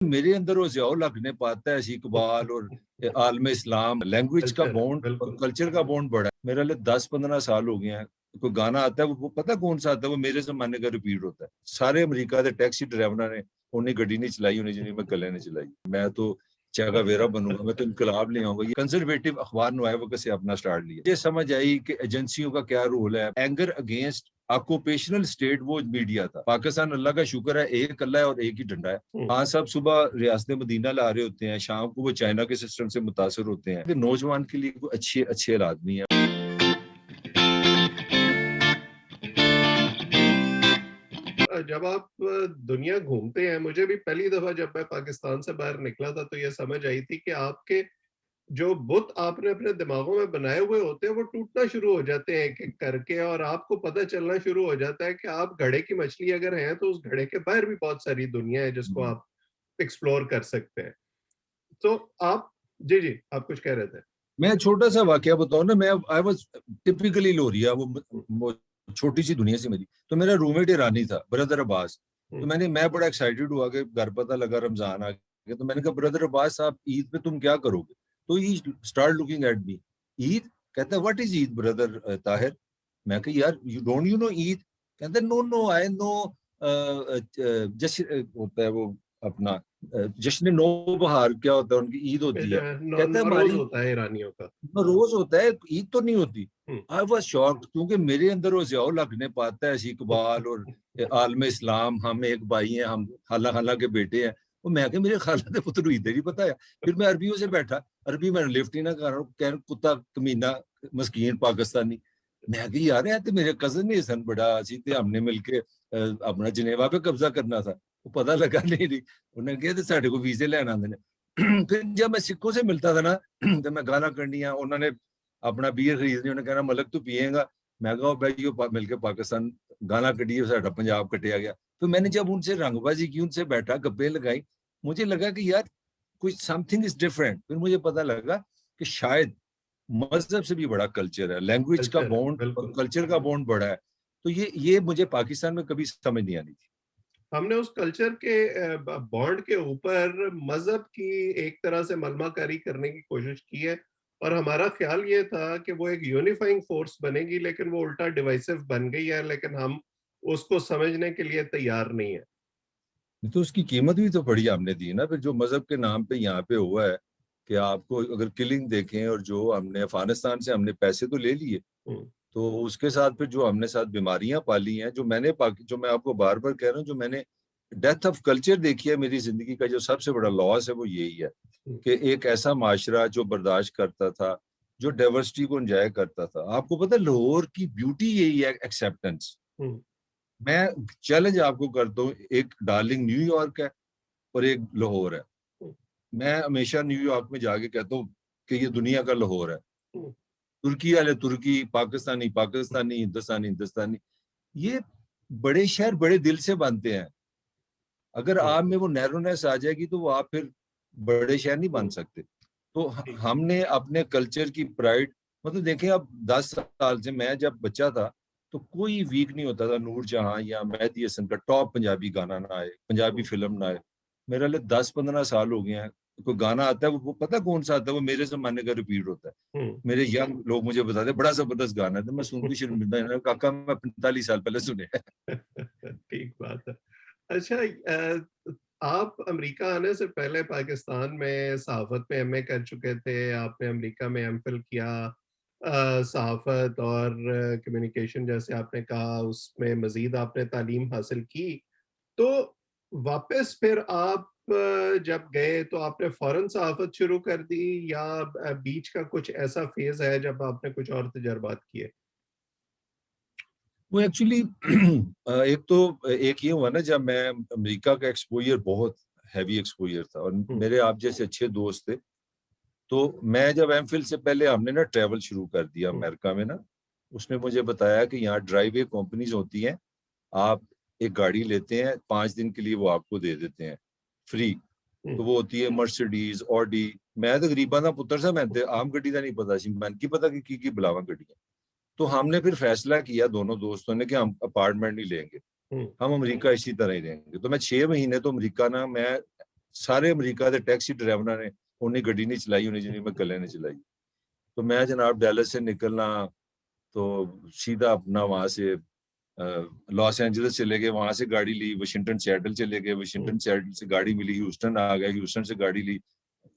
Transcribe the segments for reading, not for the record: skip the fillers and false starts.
मेरे अंदर वो ज़ियाउल हक ने पाता है इकबाल और आलम इस्लाम, लैंग्वेज का कल्चर है, बॉन्ड और बिल्कुल। कल्चर का बॉन्ड बड़ा है। मेरे लिए 10-15 साल हो गए हैं। कोई गाना आता है, वो पता कौन सा आता है, वो मेरे जमाने का रिपीट होता है। सारे अमेरिका के टैक्सी ड्राइवरों ने उन्हें गड्डी नहीं चलाई, उन्हें जिन्हें मैं कले ने चलाई। मैं तो चेगावेरा बनूंगा, मैं तो इनकलाब ले आऊंगा। ये कंजर्वेटिव अखबार नुआए वक्त से अपना स्टार्ट लिया। ये समझ आई कि एजेंसियों का क्या रोल है। एंगर अगेंस्ट ऑक्यूपेशनल स्टेट वो मीडिया था। पाकिस्तान अल्लाह का शुक्र है, एक अल्लाह है और एक ही डंडा है। हम्म। हाँ, सब सुबह रियासत मदीना ला रहे होते हैं, शाम को वो चाइना के सिस्टम से मुतासर होते हैं। नौजवान के लिए कोई अच्छे अच्छे हालात नहीं है। जब आप दुनिया घूमते हैं, मुझे भी पहली दफा जब मैं पाकिस्तान से बाहर निकला था तो ये समझ आई थी कि आपके जो बुत आपने अपने दिमागों में बनाए हुए होते हैं वो टूटना शुरू हो जाते हैं एक एक करके, और आपको पता चलना शुरू हो जाता है कि आप घड़े की मछली अगर हैं तो उस घड़े के बाहर भी बहुत सारी दुनिया है जिसको आप एक्सप्लोर कर सकते हैं। तो आप, जी जी, आप कुछ कह रहे थे। मैं छोटा सा वाकया बताऊं ना। मैं आई वाज टिपिकली लोरिया, वो छोटी सी दुनिया से मेरी। तो मेरा रूममेट ईरानी था, ब्रदर अब्बास। तो मैं बड़ा एक्साइटेड हुआ कि घर पता लगा रमजान आ गया। तो मैंने कहा, ब्रदर अब्बास, आप ईद पे तुम क्या करोगे? तो he start looking at me. Eid? कहता है, what is Eid brother Tahir? मैं कहा, यार यू नो ईद? कहता है, नो नो आई नो, जश्न होता है वो अपना, जश्न नो बहार क्या होता है, उनकी ईद होती है। कहता है, नौरोज हमारी होता है ईरानियों का। रोज होता है, ईद तो नहीं होती। हम्म। आई वाज शॉक्ड, क्योंकि मेरे अंदर वो ज़ियाउल हक ने पाता है इकबाल और आलम इस्लाम, हम एक भाई हैं, हम खाला खाला के बेटे हैं। वो मैं कि मेरे खाला के पुत्र इधर ही पता है। फिर मैं अरबियों से बैठा, अरबी में लिफ्ट ही ना कर रहा हूँ, कह कुत्ता कमीना मस्कीन पाकिस्तानी। मैं कि यार है तो मेरे कजन ही सन, बड़ा असी ते हमने मिलके अपना जनेवा पे कब्जा करना था। वो पता लगा नहीं, उन्हें कहा तो साढ़े को वीजे लेना आंदे ने। फिर जब मैं सिखों से मिलता था ना, तो मैं गाना करनिया, उन्होंने अपना बीयर खरीदनी, उन्हें कहना, मलक तू पिएगा? मैं कहा, भाई मिलके पाकिस्तान गाना कटिए, साडा पंजाब कटिया गया। तो मैंने जब उनसे रंगबाजी की, उनसे बैठा, गप्पे लगाई, मुझे लगा कि यार कुछ समथिंग इज डिफरेंट। फिर मुझे पता लगा कि शायद मजहब से भी बड़ा कल्चर है, लैंग्वेज का कल्चर है, बॉन्ड और बिल्कुल। कल्चर का बॉन्ड बड़ा है। तो ये मुझे पाकिस्तान में कभी समझ नहीं आनी थी। हमने उस कल्चर के बॉन्ड के ऊपर मजहब की एक तरह से मलमाकारी करने की कोशिश की है, और हमारा ख्याल ये था कि वो एक यूनिफाइंग फोर्स बनेगी, लेकिन वो उल्टा डिवाइसिव बन गई है, लेकिन हम उसको समझने के लिए तैयार नहीं है। तो उसकी कीमत भी तो बड़ी हमने दी ना। फिर जो मजहब के नाम पे यहाँ पे हुआ है, कि आपको अगर किलिंग देखें, और जो हमने अफगानिस्तान से हमने पैसे तो ले लिए, हम्म। तो उसके साथ फिर जो हमने साथ बीमारियां पाली हैं, जो मैं आपको बार बार कह रहा हूँ, जो मैंने डेथ ऑफ कल्चर देखी है मेरी जिंदगी का, जो सबसे बड़ा लॉस है वो यही है हम्म। कि एक ऐसा माशरा जो बर्दाश्त करता था, जो डाइवर्सिटी को एंजॉय करता था। आपको पता है लाहौर की ब्यूटी यही है, एक्सेप्टेंस। हम्म। मैं चैलेंज आपको करता हूँ, एक डार्लिंग न्यूयॉर्क है और एक लाहौर है। हम्म। मैं हमेशा न्यूयॉर्क में जाके कहता हूँ कि ये दुनिया का लाहौर है। हम्म। तुर्की वाले तुर्की, पाकिस्तानी पाकिस्तानी, हिंदुस्तानी हिंदुस्तानी। ये बड़े शहर बड़े दिल से बनते हैं। अगर आप में बिल्कुल। वो नैरोनेस आ जाएगी, तो वो आप फिर बड़े शहर नहीं बन हम्म। सकते। तो ठीक। हमने अपने कल्चर की प्राइड, मतलब देखें, अब 10 साल से, मैं जब बच्चा था तो कोई वीक नहीं होता था नूर जहां या मेहदी हसन का टॉप पंजाबी गाना ना आए, पंजाबी हम्म। फिल्म ना आए। मेरे लिए 10-15 साल हो गए हैं, कोई गाना आता है, वो पता कौन सा आता है, वो मेरे जमाने का रिपीट होता है। हम्म। मेरे यंग लोग मुझे बताते, बड़ा जबरदस्त गाना है। तो मैं सुन के शर्मिंदा, काका मैं 45 साल पहले सुने। ठीक बात है। अच्छा, आप अमेरिका आने से पहले पाकिस्तान में सहाफत में एमए कर चुके थे, आपने अमेरिका में एमफिल किया, सहाफत और कम्युनिकेशन जैसे आपने कहा, उसमें मजीद आपने तालीम हासिल की। तो वापस फिर आप जब गए तो आपने फौरन सहाफत शुरू कर दी, या बीच का कुछ ऐसा फेज है जब आपने कुछ और तजर्बात किए? वो एक्चुअली एक ये हुआ ना, जब मैं अमेरिका का एक्सपोजर बहुत हैवी एक्सपोजर था, और हम्म। मेरे आप जैसे अच्छे दोस्त थे। तो मैं जब एमफिल से पहले हमने ना ट्रैवल शुरू कर दिया हम्म। अमेरिका में ना। उसने मुझे बताया कि यहाँ ड्राइवे कंपनीज होती हैं, आप एक गाड़ी लेते हैं, 5 दिन के लिए वो आपको दे देते हैं फ्री। तो हम्म। वो होती है मर्सिडीज, ऑडी। मैं तो गरीबा का पुत्र था, मैं तो आम गड्डी का नहीं पता सी, मैं की पता कि की बुलावा गड्डी। तो हमने फिर फैसला किया दोनों दोस्तों ने कि हम अपार्टमेंट नहीं लेंगे, हम्म। हम अमेरिका इसी तरह ही रहेंगे। तो मैं 6 महीने तो अमेरिका ना, मैं सारे अमेरिका के टैक्सी ड्राइवरां ने उन्नी गड्डी नहीं चलाई होनी जिन्नी मैं कल्ले ने चलाई। तो मैं जनाब डैलस से निकलना तो सीधा अपना वहां से लॉस एंजलिस चले गए, वहां से गाड़ी ली, वाशिंगटन सिएटल चले गए, वाशिंगटन सिएटल से गाड़ी मिली, ह्यूस्टन आ गए, ह्यूस्टन से गाड़ी ली।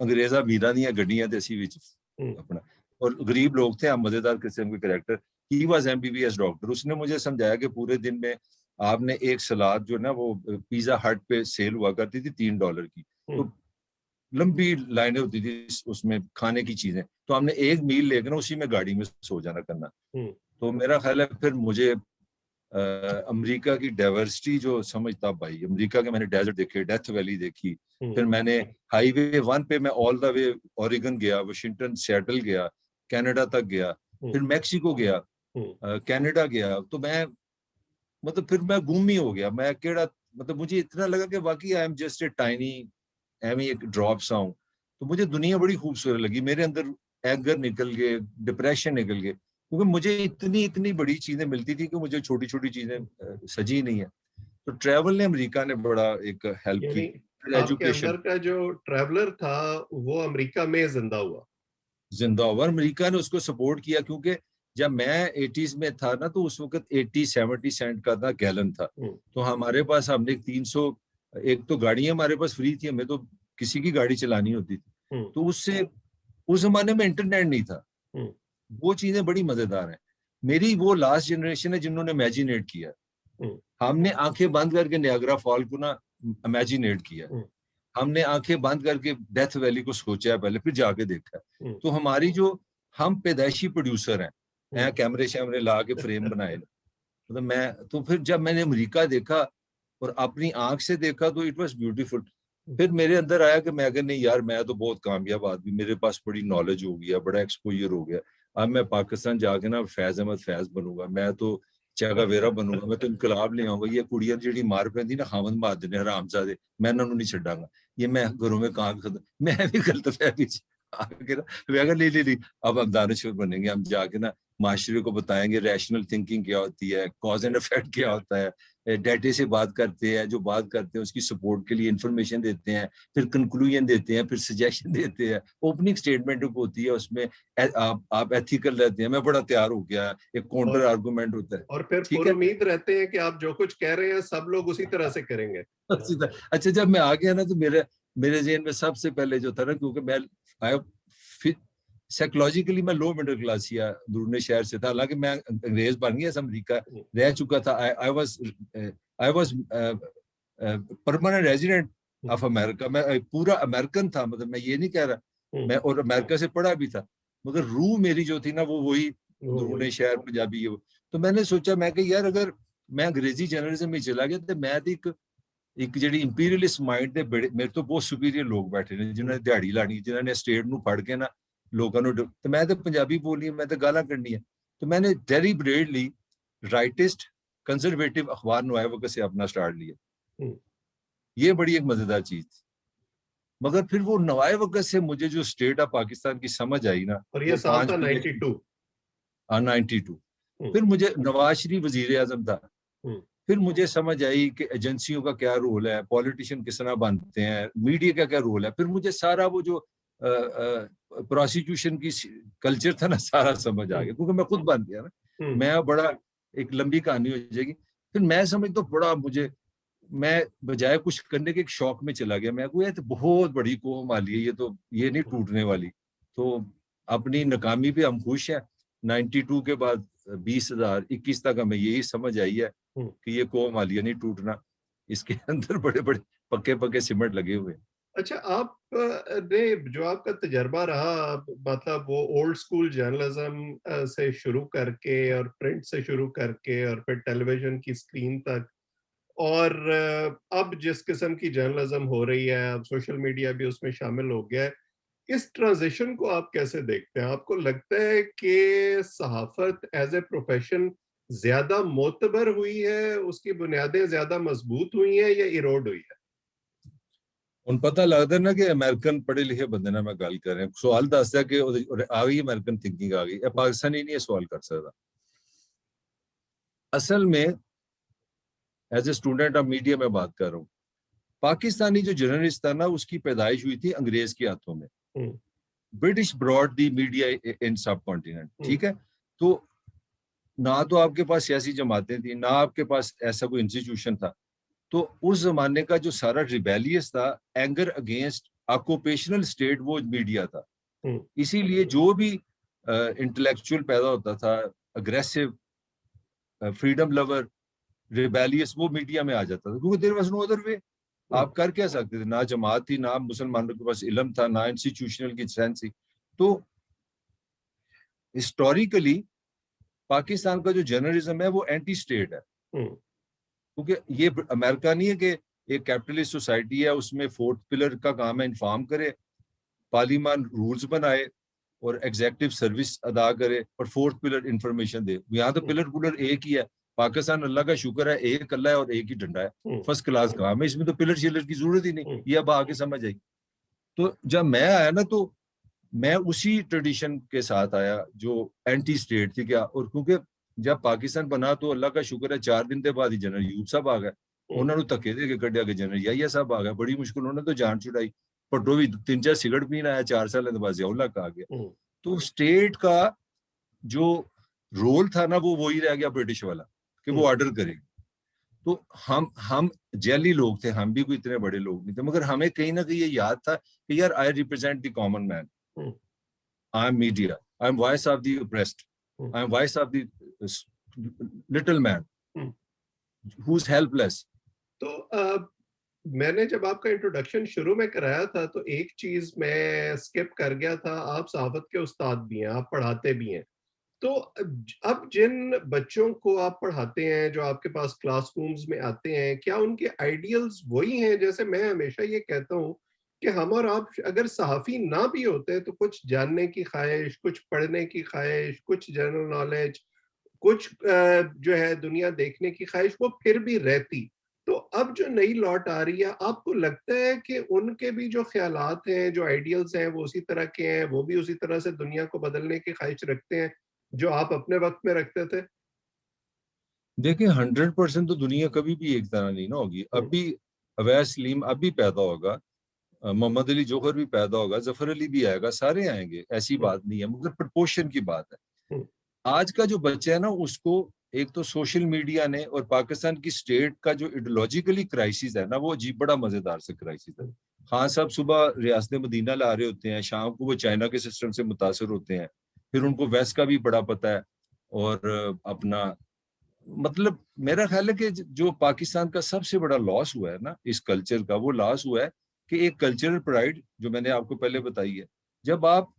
अंग्रेजा मीरा दी गड्डियां ते असी विच अपना, और गरीब लोग थे, हम मजेदार किस्म के character. He was MBBS doctor. उसने मुझे समझाया कि पूरे दिन में आपने एक सलाद जो ना वो पिज्जा हट पे सेल हुआ करती थी $3 की, तो लंबी लाइनें होती थी उसमें खाने की चीजें, तो हमने एक मील लेकर उसी में गाड़ी में सो जाना करना। तो मेरा ख्याल है फिर मुझे अमेरिका की डाइवर्सिटी जो समझ तब आई। अमेरिका के मैंने डेजर्ट देखे, डेथ वैली देखी, फिर मैंने हाईवे 1 पे मैं ऑल द वे ओरेगन गया, वाशिंगटन सिएटल गया, कनाडा तक गया, फिर मैक्सिको गया, कनाडा गया। तो मैं मतलब फिर मैं गुम ही हो गया। मैं केड़ा मतलब मुझे इतना लगा कि वाकई I am just a tiny, एमी एक ड्रॉप सा हूं। तो मुझे दुनिया बड़ी खूबसूरत लगी, मेरे अंदर एंगर निकल गए, डिप्रेशन निकल गए, क्योंकि मुझे इतनी इतनी बड़ी चीजें मिलती थी कि मुझे छोटी छोटी चीजें सजी नहीं है। तो ट्रैवल ने, अमेरिका ने बड़ा एक हेल्प की। आपके अंदर का जो ट्रैवलर था वो अमेरिका में जिंदा हुआ, जिंदा हुआ। अमेरिका ने उसको सपोर्ट किया, क्योंकि जब मैं 80s में था ना तो उस वक्त 80-70 सेंट का था गैलन था। तो हमारे पास हमने 300, एक तो गाड़ियां हमारे पास फ्री थी, हमें तो किसी की गाड़ी चलानी होती थी। तो उससे उस जमाने में इंटरनेट नहीं था। वो चीजें बड़ी मजेदार हैं। मेरी वो लास्ट जनरेशन है जिन्होंने इमेजिनेट किया। हमने आंखें बंद करके नियाग्रा फॉल को ना इमेजिनेट किया, हमने आंखें बंद करके डेथ वैली को सोचा है पहले, फिर जाके देखा है। तो हमारी जो हम पैदाइशी प्रोड्यूसर हैं, कैमरे शैमरे ला के फ्रेम बनाए। मतलब मैं तो फिर जब मैंने अमेरिका देखा और अपनी आंख से देखा तो इट वाज ब्यूटीफुल। फिर मेरे अंदर आया कि मैं अगर नहीं यार, मैं तो बहुत कामयाब आदमी, मेरे पास बड़ी नॉलेज हो गया, बड़ा एक्सपोजर हो गया, अब मैं पाकिस्तान जाके ना फैज अहमद फैज बनूंगा, मैं तो चेगावेरा बनूंगा, मैं तो इनकलाब ले आऊंगा। ये कुड़ियां ਜਿਹੜੀ ਮਾਰ ਪੈਂਦੀ ਨਾ ਖਾਵੰਦ ਮਾਰਦੇ ਨੇ ਹਰਾਮਜ਼ਾਦੇ, मैं इन्होंने नहीं छड़ांगा, ये मैं घरों में काम कर। मैं भी गलत फहमी आगे ना, मैं कहा नहीं नहीं, अब हम दानिशवर बनेंगे, हम जाके ना माशरे को बताएंगे रैशनल थिंकिंग क्या होती है, कॉज एंड इफेक्ट क्या होता है, डेटे से बात करते हैं, जो बात करते हैं उसकी सपोर्ट के लिए इंफॉर्मेशन देते हैं, फिर कंक्लूजन देते हैं, फिर सजेशन देते हैं, ओपनिंग स्टेटमेंट होती है, उसमें आप एथिकल रहते हैं। मैं बड़ा तैयार हो गया, एक काउंटर आर्गुमेंट होता है, और फिर ठीक है। उम्मीद रहते हैं कि आप जो कुछ कह रहे हैं सब लोग उसी तरह से करेंगे। अच्छा, जब मैं आ गया ना तो मेरे मेरे जेहन में सबसे पहले जो था ना, क्योंकि मैं साइकोलॉजिकली मैं लो मिडिल क्लास या दूरने शहर से था, हालांकि मैं अंग्रेज बन गया, अमेरिका रह चुका था। I was permanent resident of America, मैं पूरा अमेरिकन था, मतलब मैं ये नहीं कह रहा मैं, और अमेरिका से पढ़ा भी था, मगर रूह मेरी जो थी ना वो वही दूरने शहर पंजाबी है। तो मैंने सोचा, मैं कि यार अगर मैं अंग्रेजी जर्नलिज्म में चला गया तो मैं एक ਜਿਹੜੀ ਇੰਪੀਰੀਅਲਿਸਟ ਮਾਈਂਡ ਦੇ ਬੜੇ ਮੇਰੇ ਤੋਂ ਬਹੁਤ ਸੁਪੀਰੀਅਰ ਲੋਕ ਬੈਠੇ ਨੇ, ਜਿਨ੍ਹਾਂ ਨੇ ਦਿਹਾੜੀ ਲਾਣੀ, ਜਿਨ੍ਹਾਂ ਨੇ ਸਟੇਟ ਨੂੰ ਫੜ ਕੇ ਨਾ ਲੋਕਾਂ ਨੂੰ, ਤੇ ਮੈਂ ਤਾਂ ਪੰਜਾਬੀ ਬੋਲਣੀ, ਮੈਂ ਤਾਂ ਗਾਲਾਂ ਕੱਢਣੀਆਂ। तो मैंने डेलिबरेटली राइटिस्ट कंजर्वेटिव अखबार नवाए वक्त से अपना स्टार्ट लिया। ये बड़ी एक मजेदार चीज थी। मगर फिर वो नवाए वक्त से मुझे जो स्टेट ऑफ पाकिस्तान की समझ आई ना, और ये साल था 92। 92। फिर मुझे नवाज शरीफ वजीर आजम था, फिर मुझे समझ आई कि एजेंसियों का क्या रोल है, पॉलिटिशियन किस तरह बनते हैं, मीडिया का क्या रोल है। फिर मुझे सारा वो जो प्रोसिक्यूशन की कल्चर था ना, सारा समझ आ गया, क्योंकि मैं खुद बन गया ना। मैं बड़ा एक लंबी कहानी हो जाएगी। फिर मैं समझ तो बड़ा मुझे, मैं बजाय कुछ करने के एक शौक में चला गया। मैं को ये तो बहुत बड़ी कौम आ ली है, ये तो ये नहीं टूटने वाली। तो अपनी नाकामी पे हम खुश हैं। 92 के बाद 2021 तक हमें यही समझ आई है कि ये कौम आ लिया नहीं टूटना, इसके अंदर बड़े बड़े पक्के पक्के सीमेंट लगे हुए। अच्छा, आप ने जो आपका तजर्बा रहा, मतलब वो ओल्ड स्कूल जर्नलिज्म से शुरू करके और प्रिंट से शुरू करके और फिर टेलीविजन की स्क्रीन तक, और अब जिस किस्म की जर्नलिज्म हो रही है, अब सोशल मीडिया भी उसमें शामिल हो गया है, इस ट्रांजिशन को आप कैसे देखते हैं? आपको लगता है कि सहाफत एज ए प्रोफेशन ज्यादा मोतबर हुई है, उसकी बुनियादें ज्यादा मजबूत हुई हैं या इरोड हुई है? ਹੁਣ पता लगता ना कि अमेरिकन पढ़े लिखे बंदे ना मैं गल कर रहा हूं, सवाल दसदा कि आ गई अमेरिकन थिंकिंग आ गई, पाकिस्तानी नहीं सवाल कर सकता। असल में as a student of media में बात कर रहा हूँ, पाकिस्तानी जो जर्नलिस्ट था ना, उसकी पैदाइश हुई थी अंग्रेज के हाथों में। ब्रिटिश ब्रॉड दी मीडिया इन सब कॉन्टिनेंट, ठीक है। तो ना तो आपके पास सियासी जमातें थी, ना आपके पास ऐसा कोई इंस्टीट्यूशन था। तो उस जमाने का जो सारा रिबेलियस था, एंगर अगेंस्ट ऑक्यूपेशनल स्टेट, वो मीडिया था। इसीलिए जो भी इंटेलेक्चुअल पैदा होता था, अग्रेसिव, फ्रीडम लवर, रिबेलियस, वो मीडिया में आ जाता था, क्योंकि there was no other way. आप कर क्या सकते थे? ना जमात थी, ना मुसलमानों के पास इल्म था, ना इंस्टीट्यूशनल की स्ट्रेंथ थी। तो हिस्टोरिकली पाकिस्तान का जो जर्नलिज्म है वो एंटी स्टेट है, क्योंकि ये अमेरिका नहीं है कि एक कैपिटलिस्ट सोसाइटी है, उसमें फोर्थ पिलर का काम है इन्फॉर्म करे, पार्लियामान रूल्स बनाए और एग्जेक्टिव सर्विस अदा करे, और फोर्थ पिलर इंफॉर्मेशन दे। यहाँ तो पिलर एक ही है। पाकिस्तान अल्लाह का शुक्र है, एक अल्लाह है और एक ही डंडा है, फर्स्ट क्लास काम है, इसमें तो पिलर शिलर की जरूरत ही नहीं। ये अब आगे समझ आई। तो जब मैं आया ना, तो मैं उसी ट्रेडिशन के साथ आया जो एंटी स्टेट थी क्या। और क्योंकि जब पाकिस्तान बना तो अल्लाह का शुक्र है 4 दिन के बाद ही जनरल यूब साहब आ गए। उन्होंने धक्के दे के कढ़िया के जनरल याहिया साहब आ गए, बड़ी मुश्किल उन्होंने तो जान छुड़ाई। भट्टो भी 3-4 सिगरेट पीना आया 4 साल के बाद जियाउल हक आ गया। तो स्टेट का जो रोल था ना, वो वही रह गया ब्रिटिश वाला, कि वो ऑर्डर करेगी। तो हम जेली लोग थे, हम भी कोई इतने बड़े लोग नहीं थे, मगर हमें कहीं ना कहीं ये याद था कि यार I represent the common man, I am media, I am voice of the oppressed, I am voice of the little man who is helpless. तो मैंने जब आपका इंट्रोडक्शन शुरू में कराया था तो एक चीज मैं स्किप कर गया था, आप सहाफत के उस्ताद भी हैं, आप पढ़ाते भी हैं। तो अब जिन बच्चों को आप पढ़ाते हैं, जो आपके पास क्लासरूम्स में आते हैं, क्या उनके आइडियल्स वही हैं? जैसे मैं हमेशा ये कहता हूँ कि हम और आप अगर सहाफ़ी ना भी होते तो कुछ जानने की ख्वाहिश, कुछ पढ़ने की ख्वाहिश, कुछ जनरल नॉलेज, कुछ जो है दुनिया देखने की ख्वाहिश, वो फिर भी रहती। तो अब जो नई लौट आ रही है, आपको लगता है कि उनके भी जो ख्यालात हैं, जो आइडियल्स हैं, वो उसी तरह के हैं, वो भी उसी तरह से दुनिया को बदलने की ख्वाहिश रखते हैं जो आप अपने वक्त में रखते थे? देखिए 100% तो दुनिया कभी भी एक तरह नहीं ना होगी। अब भी अवैस सलीम अब भी पैदा होगा, मोहम्मद अली जौहर भी पैदा होगा, जफर अली भी आएगा, सारे आएंगे, ऐसी बात नहीं है, मगर प्रपोर्शन की बात है। आज का जो बच्चा है ना, उसको एक तो सोशल मीडिया ने और पाकिस्तान की स्टेट का जो इडियोलॉजिकली क्राइसिस है ना, वो अजीब बड़ा मजेदार से क्राइसिस है। खान साहब सुबह रियासत मदीना ला रहे होते हैं, शाम को वो चाइना के सिस्टम से मुतासर होते हैं, फिर उनको वेस्ट का भी बड़ा पता है। और अपना मतलब मेरा ख्याल है कि जो पाकिस्तान का सबसे बड़ा लॉस हुआ है ना इस कल्चर का, वो लॉस हुआ है कि एक कल्चरल प्राइड जो मैंने आपको पहले बताई है। जब आप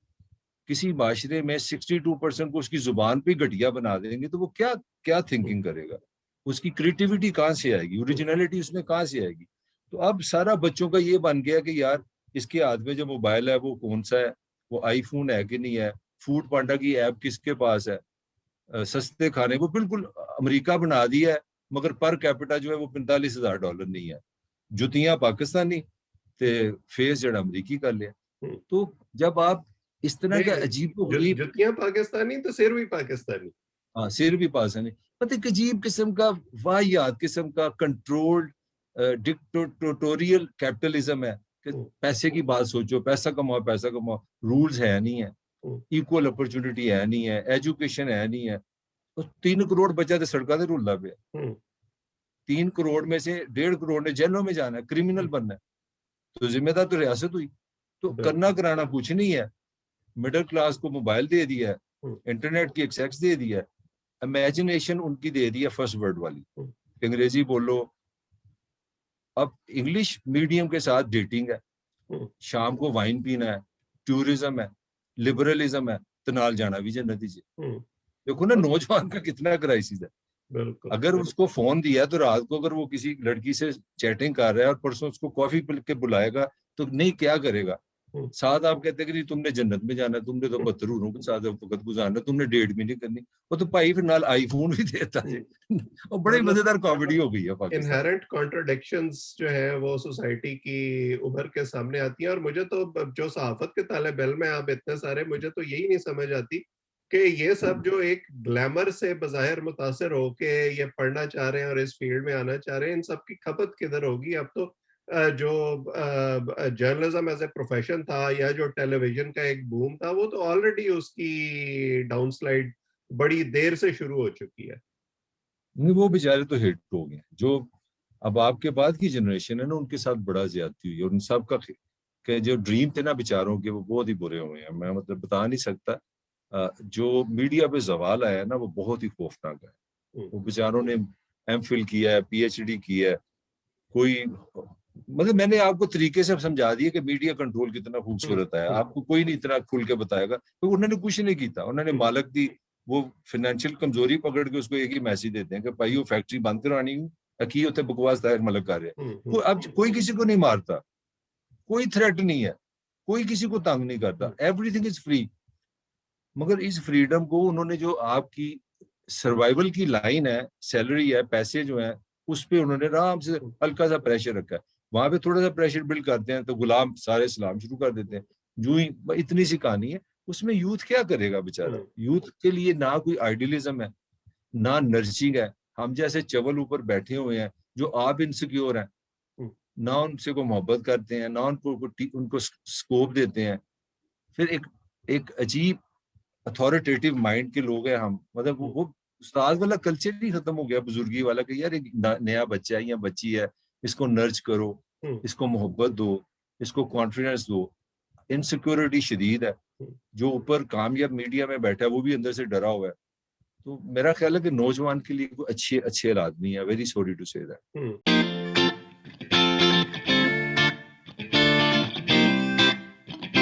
किसी माशरे में 62% को उसकी जुबान पे घटिया बना देंगे, तो वो क्या क्या थिंकिंग करेगा? उसकी क्रिएटिविटी कहाँ से आएगी? ओरिजिनलिटी उसमें कहाँ से आएगी? तो अब सारा बच्चों का ये बन गया कि यार इसके हाथ में जो मोबाइल है वो कौन सा है, वो आईफोन है कि नहीं है, फूड पांडा की ऐप किसके पास है, सस्ते खाने को बिल्कुल अमेरिका बना दिया है, मगर पर कैपिटा जो है वो $45,000 नहीं है। जुतियां पाकिस्तानी ते फेस जड़ा अमरीकी कर लिया। तो जब आप इस तरह का नहीं, अजीब गरीब, जुतियां पाकिस्तानी तो सिर भी पाकिस्तानी। हाँ सिर भी पास है नहीं, पता एक अजीब किस्म का वाहियात किस्म का कंट्रोल्ड डिक्टेटोरियल कैपिटलिज्म है कि पैसे की बात सोचो, पैसा कमाओ, पैसा कमाओ, रूल्स है नहीं है, इक्वल अपॉर्चुनिटी है नहीं है, एजुकेशन है नहीं है। तो 3 करोड़ बच्चा तो सड़कों से रुलदा पे, 3 करोड़ में से 1.5 करोड़ ने जेलों में जाना है, क्रिमिनल बनना है। तो जिम्मेदार तो रियासत हुई। तो करना कराना कुछ नहीं है, मिडिल क्लास को मोबाइल दे दिया है, इंटरनेट की एक्सेस दे दिया है, इमेजिनेशन उनकी दे दी है फर्स्ट वर्ड वाली, अंग्रेजी बोलो। अब इंग्लिश मीडियम के साथ डेटिंग है, शाम को वाइन पीना है, टूरिज्म है, लिबरलिज्म है, तो नाल जाना भी जन्नती जी। देखो ना नौजवान का कितना क्राइसिस है। अगर उसको फोन दिया तो रात को अगर वो किसी लड़की से चैटिंग कर रहा है और परसों उसको कॉफी पी के बुलाएगा तो नहीं क्या करेगा? साथ आप कहते हैं कि नहीं तुमने जन्नत में जाना है, तुमने तो बदतरूरों के साथ वक्त गुजारना, तुमने डेट भी नहीं करनी। वो तो भाई फिर नाल आईफोन भी देता है। और बड़ी मजेदार कॉमेडी हो गई है पाकिस्तान। इनहेरेंट कॉन्ट्रडिक्शंस जो है वो सोसाइटी की उभर के सामने आती हैं। और मुझे तो जो सहाफत के तालिब इल्म है आप इतने सारे, मुझे तो यही नहीं समझ आती कि ये सब जो एक ग्लैमर से बज़ाहिर मुतासिर होके ये पढ़ना चाह रहे हैं और इस फील्ड में आना चाह रहे हैं, इन सब की खपत किधर होगी? अब तो जो जर्नलिज्म एज ए प्रोफेशन था या जो टेलीविजन का एक बूम था, वो तो ऑलरेडी उसकी डाउनस्लाइड बड़ी देर से शुरू हो चुकी है। नहीं, वो बेचारे तो हिट हो गए। जो अब आपके बाद की जनरेशन है ना, उनके साथ बड़ा ज्यादती हुई है, और उन सब का के जो ड्रीम थे ना बेचारों के, वो बहुत ही बुरे हुए हैं। मैं मतलब बता नहीं सकता। जो मीडिया पे जवाल आया है ना, वो बहुत ही खौफनाक है। वो बेचारों ने एमफिल किया है, पीएचडी किया है, कोई मतलब मैंने आपको तरीके से समझा दिया कि मीडिया कंट्रोल कितना खूबसूरत है, आपको कोई नहीं इतना खुल के बताएगा। तो उन्होंने कुछ नहीं किया, उन्होंने मालक दी वो फाइनेंशियल कमजोरी पकड़ के उसको एक ही मैसेज देते हैं कि भाई वो फैक्ट्री बंद करवानी की होते बकवास दायर मलक कर रहे हैं। अब कोई किसी को नहीं मारता, कोई थ्रेट नहीं है, कोई किसी को तंग नहीं करता, एवरीथिंग इज फ्री। मगर इस फ्रीडम को उन्होंने, जो आपकी सर्वाइवल की लाइन है, सैलरी है, पैसे जो है, उस पे उन्होंने आराम से हल्का सा प्रेशर रखा है। वहां पे थोड़ा सा प्रेशर बिल्ड करते हैं तो गुलाम सारे सलाम शुरू कर देते हैं। जो ही इतनी सी कहानी है, उसमें यूथ क्या करेगा बेचारा? यूथ के लिए ना कोई आइडियलिज्म है, ना नर्सिंग है। हम जैसे चवल ऊपर बैठे हुए हैं, जो आप इनसिक्योर हैं, ना उनसे को मोहब्बत करते हैं, ना उनको स्कोप देते हैं। फिर एक एक अजीब अथॉरिटेटिव माइंड के लोग हैं हम। मतलब वो उस्ताद वाला कल्चर ही खत्म हो गया, बुजुर्गी वाला, कि यार एक नया बच्चा है या बच्ची है, इसको नर्च करो, इसको मोहब्बत दो, इसको कॉन्फिडेंस दो। इनसिक्योरिटी शदीद है। जो ऊपर कामयाब मीडिया में बैठा है, वो भी अंदर से डरा हुआ है। तो मेरा ख्याल है कि नौजवान के लिए कोई अच्छे अच्छे हालात नहीं है। Very sorry to say that.